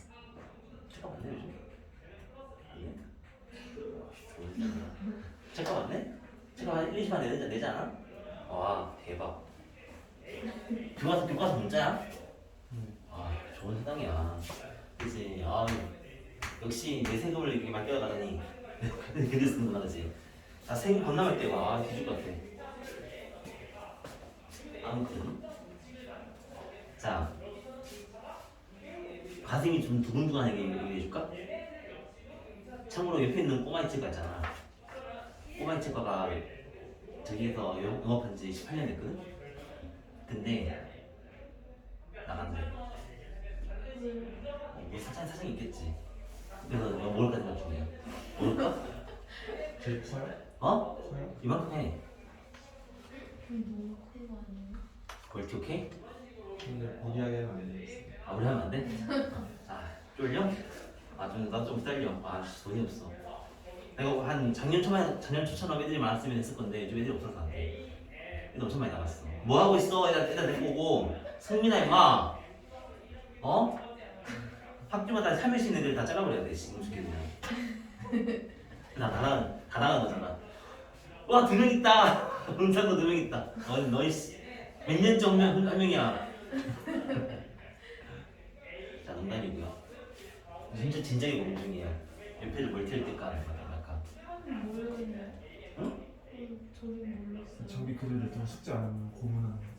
착하면 안 돼, 요즘. 잠깐 맞네? 잠깐 한 1, 20만 내잖아? 와 대박. 교과서 문자야? 아 좋은 세상이야. 그치? 아 역시 내 세금을 이렇게 맡겨가다니 그리 쓰는구나, 그치? 나 세금 건너갈 때 와 뒤질 것 같아. 아무튼 자 가슴이 좀 두근두근하게 얘기해줄까? 참고로 옆에 있는 꼬마이 치과 있잖아. 꼬마이 치과가 저기에서 영업한 지 18년 됐거든? 근데 나간대. 뭐 사장이 있겠지. 그래서 내가 먹을까 생각 중이야. 먹을까? 제일 커요? 어? 커요? 이만큼 해. 너무 큰 거 아니에요? 벌티 오케이? 근데 무리하게 하면 안 되겠어요. 아 우리 하면 안 돼? 아 쫄려? 나좀 떨려. 아 돈이 없어. 내가 한 작년 초처럼 애들이 많았으면 했을 건데 요즘 애들이 없어서 안 돼. 애들 엄청 많이 나갔어. 뭐 하고 있어? 애들 데리고 오고. 승민아 임마. 어? 학교마다 3일씩 애들 다 잘라버려야 돼. 지금 죽겠네. 다 나간 거잖아. 와, 2명 있다. 응산도 2명 있다. 너희 몇 년째 한 명이야. 자, 농담이고요. 진짜 진작에 고민 중이에요. 옆에를 멀티를 뗄까 하는 거야, 약간. 모르겠네. 응? 저는 몰랐어요. 정비 그들을 좀 숙제 안 하면 고문하는 거지.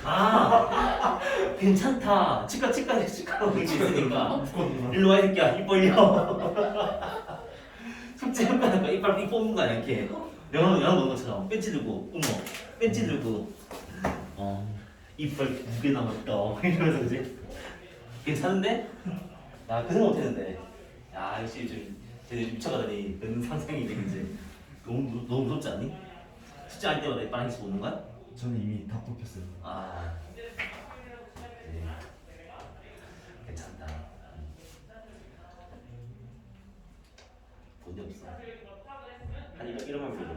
아, 괜찮다. 치과로 볼수 있으니까. 묶어놓나? 일로 와, 이 새끼야. 입 벌려. 숙제 평가하니까 입 뽑는 거 아니야, 이렇게. 영어 먹는 것처럼. 뺀치 들고, 뺀치 들고. 이빨 2개 남았다. 이러면서 그지? 괜찮은데? 야, 그 생각 못했는데. 야, 역시 쟤들 미쳐가더니 너는 상상이 되겠지. 너무 무섭지 않니? 숙제 할 때마다 이빨 한개씩 오는 거야? 저는 이미 다 뽑혔어요. 아, 네. 괜찮다. 돈이 없어. 한 이런만 빌려.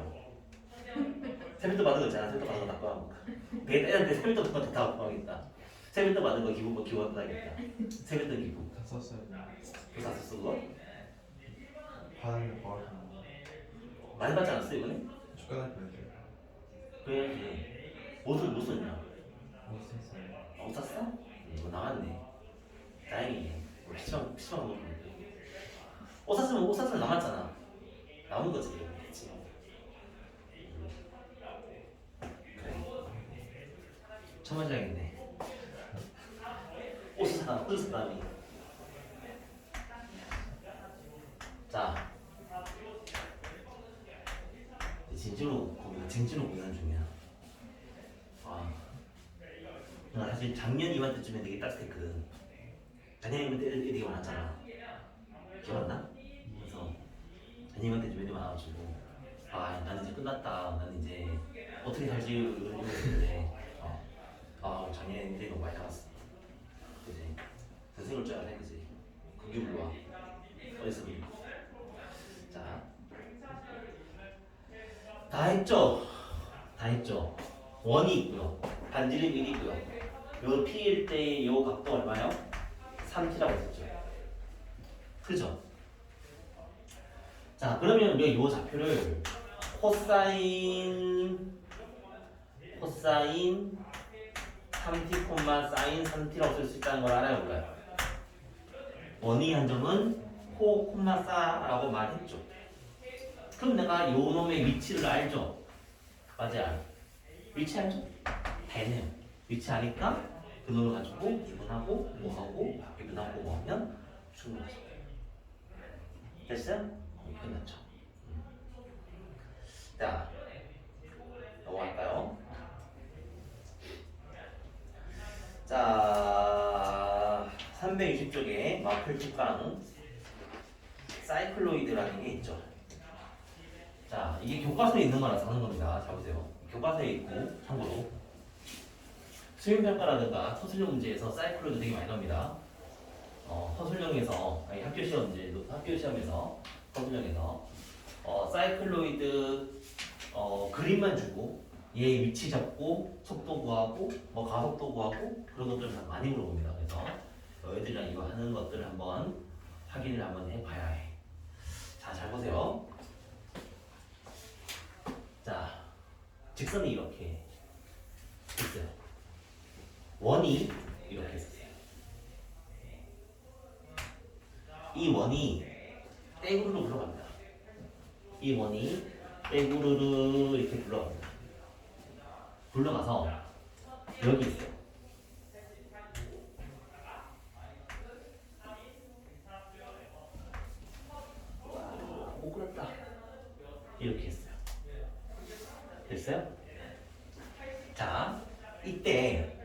세뱃돈 받은 거 있잖아. 세뱃돈 받은 거 다 꺼하고. 애한테 세뱃돈 받은 거다 갖고 가겠다. 세뱃돈 받은 거 기부 받아야겠다. 세뱃돈 기부. 다 썼어요. 그거 다 썼어 그거? 받은 거 바로 많이 받지 않았어 이번에? 숟가락 빼야죠. 그래야지. 옷을 못 썼냐? 못 썼어요. 옷 샀어? 이거 나갔네. 다행이네. 시청 옷 샀으면 남았잖아. 남은 거지. 그치? 그래. 처음 해야겠네. 옷 사다니. 자, 진지로 고민 중이야. 나 사실 작년 이맘때쯤에 되게 따뜻했거든. 작년 이맘때 애들이 되게 많았잖아. 기억나? 그래서 작년 이맘때쯤 애들이 많아가지고 나는 이제 끝났다. 나는 이제 어떻게 살지 이런 생각했는데 작년에 애들이 너무 많이 나갔어. 그지? 선생 올 줄 알아, 그지? 그게 불러와. 어디서 그래? 자, 다 했죠. 원이 있고요. 반지름 1이 있고요. 요 P일 때의 요 각도 얼마요? 3T라고 했었죠. 그죠? 자, 그러면 우리가 요 좌표를 코사인 3T, 사인 3T라고 쓸 수 있다는 걸 알아요, 몰라요? 원이 한 점은 코, 사라고 말했죠. 그럼 내가 요 놈의 위치를 알죠? 맞아요. 위치 알죠? 되네요. 위치 아니까 그 놈을 가지고 이분하고 뭐하고 이분하고 뭐하면 충분하죠. 됐어요? 끝났죠. 자, 넘어갈까요? 자, 320쪽에 마플 직방 사이클로이드라는 게 있죠. 자, 이게 교과서에 있는 거라서 하는 겁니다. 자, 보세요. 교과서에 있고, 참고로. 수행평가라든가 서술형 문제에서 사이클로이드 되게 많이 나옵니다. 서술형에서 아니 학교 시험에서 서술형에서 사이클로이드 그림만 주고 얘 위치 잡고 속도 구하고 뭐 가속도 구하고 그런 것들을 다 많이 물어봅니다. 그래서 너희들이랑 이거 하는 것들을 한번 확인을 한번 해봐야 해. 자, 잘 보세요. 자, 직선이 이렇게 있어요. 원이 이렇게 있었어요. 이 원이 떼구르르 굴러갑니다. 이 원이 떼구르르 이렇게 굴러갑니다. 굴러가서 여기 있어요. 못 그렸다. 이렇게 했어요. 됐어요? 자, 이때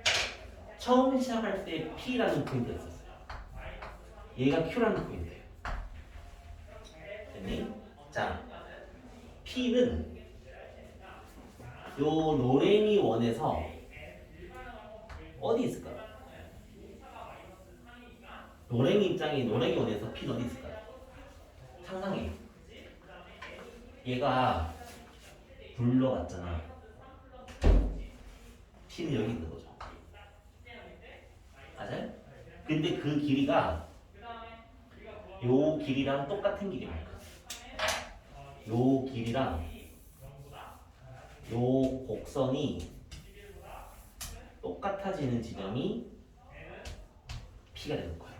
처음 시작할 때 P라는 포인트가 있었어요. 얘가 Q라는 포인트예요. 됐니? 자, P는 요 노랭이 원에서 어디 있을까요? 노랭이 입장이 노랭이 원에서 P는 어디 있을까요? 상상해. 얘가 굴러갔잖아. P는 여기 있는 거죠. 맞아요? 근데 그 길이가 요 길이랑 똑같은 길이만큼. 요 길이랑 요 곡선이 똑같아지는 지점이 P가 되는 거예요.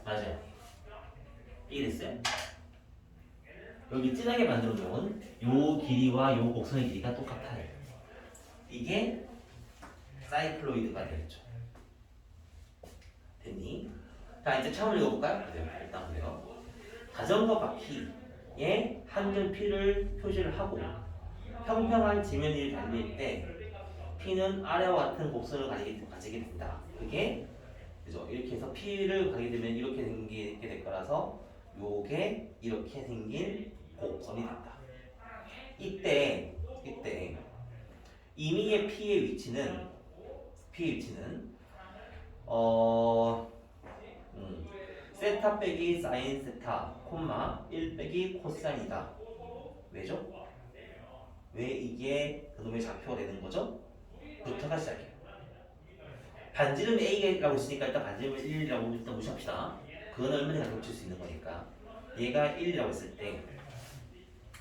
맞아요? 이해됐어요? 여기 진하게 만들어 놓은 요 길이와 요 곡선의 길이가 똑같아요. 이게 사이클로이드가 되겠죠. 됐니? 자, 이제 차원을 읽어볼까요? 네, 일단 보세요. 자전거 바퀴에 한 점 P를 표시를 하고 평평한 지면 위를 달릴 때 P는 아래와 같은 곡선을 가지게 된다. 그게 그죠? 이렇게 해서 P를 가게 되면 이렇게 생기게 될 거라서 요게 이렇게 생긴 곡선이 된다. 이때 임의의 P의 위치는 세타 빼기 사인 세타 콤마 1 빼기 코사인이다. 왜죠? 왜 이게 그놈의 좌표가 되는 거죠? 부터가 시작해요. 반지름 A라고 있으니까 일단 반지름을 1이라고 일단 무시합시다. 그건 얼마나 겹칠 수 있는 거니까. 얘가 1이라고 했을 때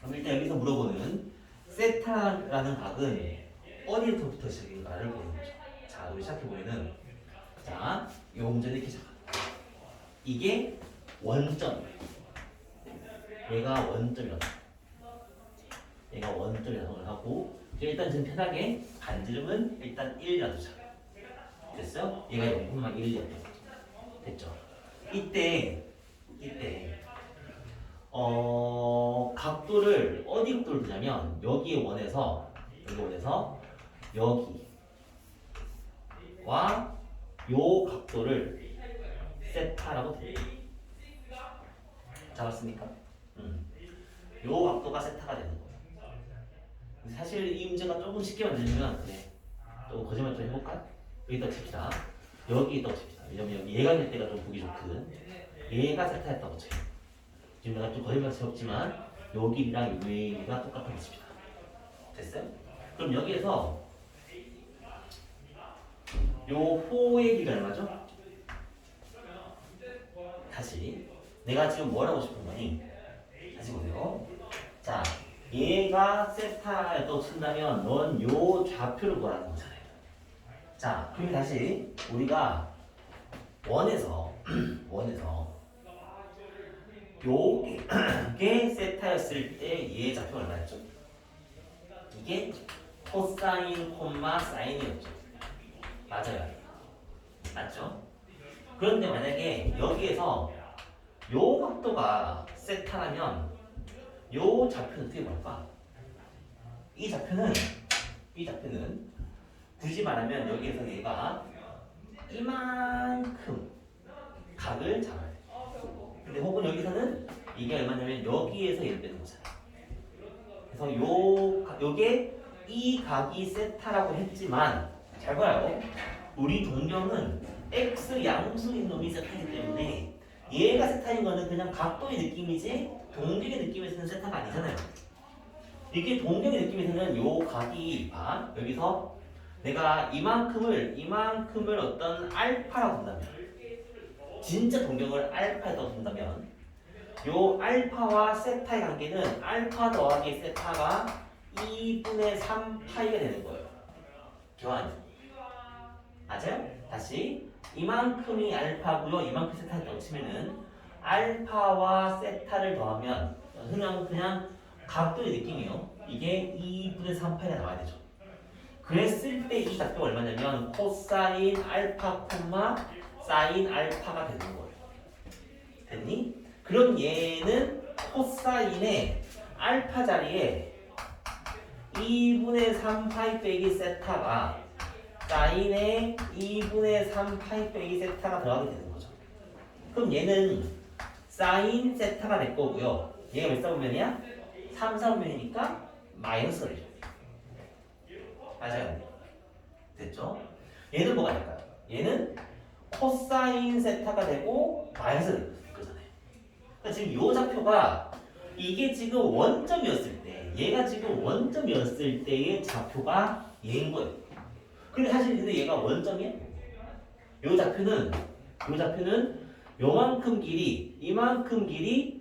그럼 일단 여기서 물어보는 세타라는 각은 어디부터 시작인가를 보는 거죠. 자, 우리 시작해보면은 자, 이 문제는 이렇게 시작합니다. 이게 원점. 얘가 원점이라고. 얘가 원점이라고 생각을 하고 일단 지금 편하게 반지름은 일단 1이라도 자. 됐어요? 얘가 0,1이었죠. 됐죠? 이때 각도를 어디 각도를 두냐면 여기 원에서 여기와 요 각도를 세타라고 드려요. 잡았습니까? 요 각도가 세타가 되는 거예요. 사실 이 문제가 조금 쉽게 만들면 그래. 또 거짓말 좀 해볼까? 여기다 칩시다. 여기다 칩시다. 왜냐면 여기 얘가 될 때가 좀 보기 좋거든. 얘가 세타였다고 쳐요. 지금 내가 좀 거짓말 치었지만 여기랑 여기가 똑같다고 칩시다. 됐어요? 그럼 여기에서 요 호의 길이가 얼마죠? 다시 내가 지금 뭘 하고 싶은 거니? 다시 보세요. 자, 얘가 세타였다고 친다면 넌 요 좌표를 보라는 거잖아요. 자, 그럼 다시 우리가 원에서 요게 세타였을 때 얘의 좌표가 얼마였죠? 이게 코사인 콤마 사인이었죠. 맞아요. 맞죠? 그런데 만약에 여기에서 요 각도가 세타라면 요 좌표는 어떻게 볼까? 이 좌표는 굳이 말하면 여기에서 얘가 이만큼 각을 잡아야 돼. 근데 혹은 여기서는 이게 얼마냐면 여기에서 얘를 빼는 거잖아. 그래서 요게 이 각이 세타라고 했지만 잘 봐요. 우리 동경은 x 양수인 놈이 세타이기 때문에 얘가 세타인 거는 그냥 각도의 느낌이지 동경의 느낌에서는 세타가 아니잖아요. 이게 동경의 느낌에서는 요 각이 봐 여기서 내가 이만큼을 어떤 알파라고 본다면 진짜 동경을 알파라고 본다면 요 알파와 세타의 관계는 알파 더하기 세타가 2분의 3파이가 되는 거예요. 교환. 맞아요? 다시 이만큼이 알파고요. 이만큼 세타를 치면은 알파와 세타를 더하면 그냥 각도의 느낌이요. 이게 2분의 3파이가 나와야 되죠. 그랬을 때 이 각도가 얼마냐면 코사인 알파 콤마 사인 알파가 되는 거예요. 됐니? 그럼 얘는 코사인의 알파 자리에 2분의 3파이 빼기 세타가 사인의 2분의 3파이 빼기 세타가 들어가게 되는 거죠. 그럼 얘는 사인 세타가 될 거고요. 얘가 몇 사분면이야? 3, 4분면이니까 마이너스가 되죠. 맞아요. 됐죠? 얘는 뭐가 될까요? 얘는 코사인 세타가 되고 마이너스가 되는 거잖아요. 그러니까 지금 이 좌표가 이게 지금 원점이었을 때 얘가 지금 원점이었을 때의 좌표가 얘인 거예요. 근데 사실 얘가 원점이야? 요 좌표는 요만큼 길이, 이만큼 길이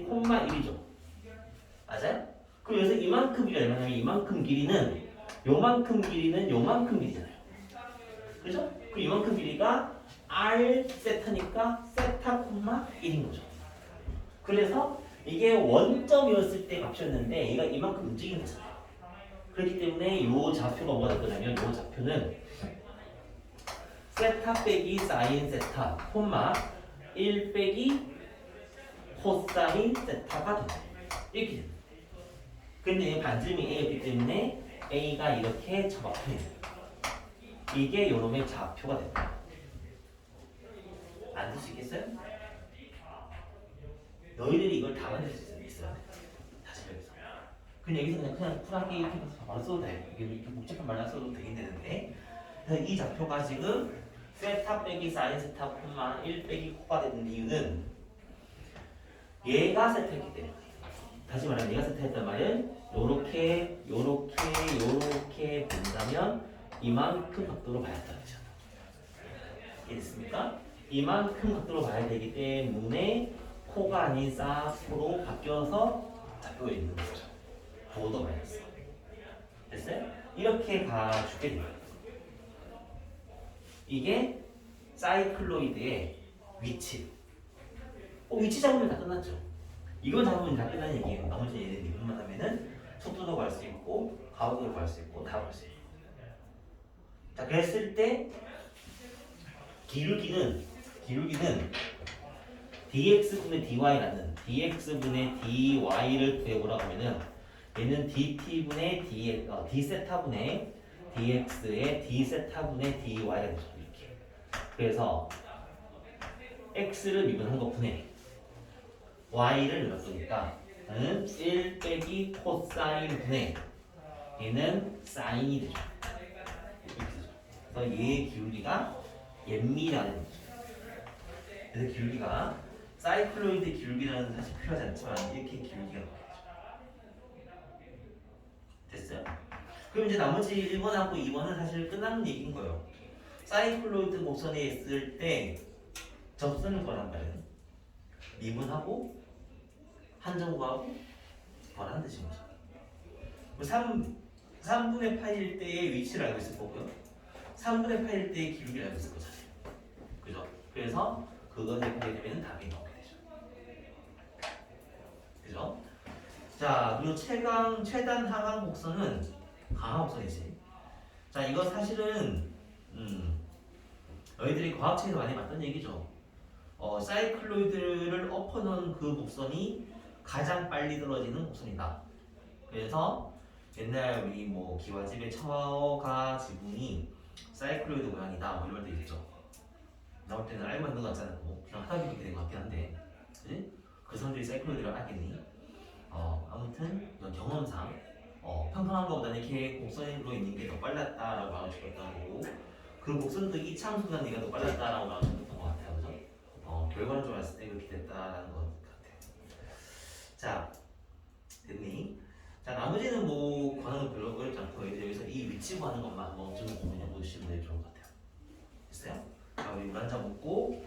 콤마 1이죠. 맞아요? 그럼 여기서 이만큼 길이가 얼마냐면 이만큼 길이는 요만큼 길이잖아요. 그죠? 그 이만큼 길이가 r 세타니까 세타 콤마 1인 거죠. 그래서 이게 원점이었을 때 값이었는데 얘가 이만큼 움직인 거잖아요. 그렇기 때문에 이 좌표가 뭐가 될 거냐면 이 좌표는 세타 빼기 사인 세타 콤마 1 빼기 코사인 세타가 된다. 이렇게 됩니다. 근데 반지름이 A였기 때문에 A가 이렇게 처박혀야 돼요. 이게 요놈의 좌표가 됩니다. 만들 수 있겠어요? 너희들이 이걸 다 만들 수 있어요. 다시 여기서. 근데 여기서 그냥 쿨하게 이렇게 바로 써도 돼. 이게 이렇게 복잡한 말만 써도 되긴 되는데. 그래서 이 좌표가 지금 세타 빼기 사인 세타 콤마 1 빼기 코가 되는 이유는 얘가 세타였기 때문에. 다시 말하면 얘가 세타했단 말은 요렇게 본다면 이만큼 각도로 봐야 한다는 거죠. 이해됐습니까? 이만큼 각도로 봐야 되기 때문에 코가 아닌 사코로 바뀌어서 잡혀 있는 거죠. 보도 마이너스. 됐어요? 이렇게 가주게 돼요. 이게 사이클로이드의 위치. 위치 잡으면 다 끝났죠. 이거 잡으면 다 끝난 얘기예요. 나머지 얘네 미분만 하면은 속도도 구할 수 있고 가로도 구할 수 있고 다 구할 수 있고. 자, 그랬을 때 기울기는 dx분의 dy라는 dx분의 dy를 구해보라고 하면은 얘는 dt분의 d세타분의 dx의 d세타분의 dy가 되죠. 이렇게. 그래서 x를 미분한 것분에 y를 넣었으니까 1 빼기 코사인 분의 얘는 사인이 되죠. 이렇게 되죠. 그래서 얘의 기울기가 옌미라는 거죠. 그래서 기울기가 사이클로이드 기울기라는 사실 필요하지 않지만 이렇게 기울기가 됐어요? 그럼 이제 나머지 1번하고 2번은 사실 끝나는 얘기인 거예요. 사이클로이드 곡선에 있을 때 접선을 구하란 말이에요. 미분하고 한정 구하고 구하라는 뜻인 거죠. 3분의 8일 때의 위치를 알고 있을 거고요. 3분의 8일 때의 기울기를 알고 있을 거잖아요. 그죠? 그래서 그것을 구하게 되면 답이 나오게 되죠. 그죠? 자, 그리고 최단 하강 곡선은 강한 곡선이지. 자, 이거 사실은 너희들이 과학책에서 많이 봤던 얘기죠. 사이클로이드를 엎어놓은 그 곡선이 가장 빨리 떨어지는 곡선이다. 그래서 옛날 우리 뭐 기와집의 처가 지붕이 사이클로이드 모양이다 뭐 이런 말도 있죠. 나올 때는 알고 있는 거 같지 않고 그냥 하다 보니 그렇게 된 것 같긴 한데, 그지? 그 사람들이 사이클로이드를 알겠니? 아무튼 이런 경험상 평평한 것보다는 이렇게 곡선으로 있는 게 더 빨랐다라고 나올 수 있다고. 그 곡선도 이차함 수간 얘가 더 빨랐다라고 나올 수 있던 것 같아요, 그죠? 결과를 좀 봤을 때 그렇게 됐다라는 것 같아요. 자, 됐니? 자, 나머지는 뭐 구하는 거 별로 어렵지 않고 여기서 이 위치 구하는 것만 한번 좀 고민해 보시면 좋을 것 같아요. 됐어요? 자, 우리 물 한 잔 먹고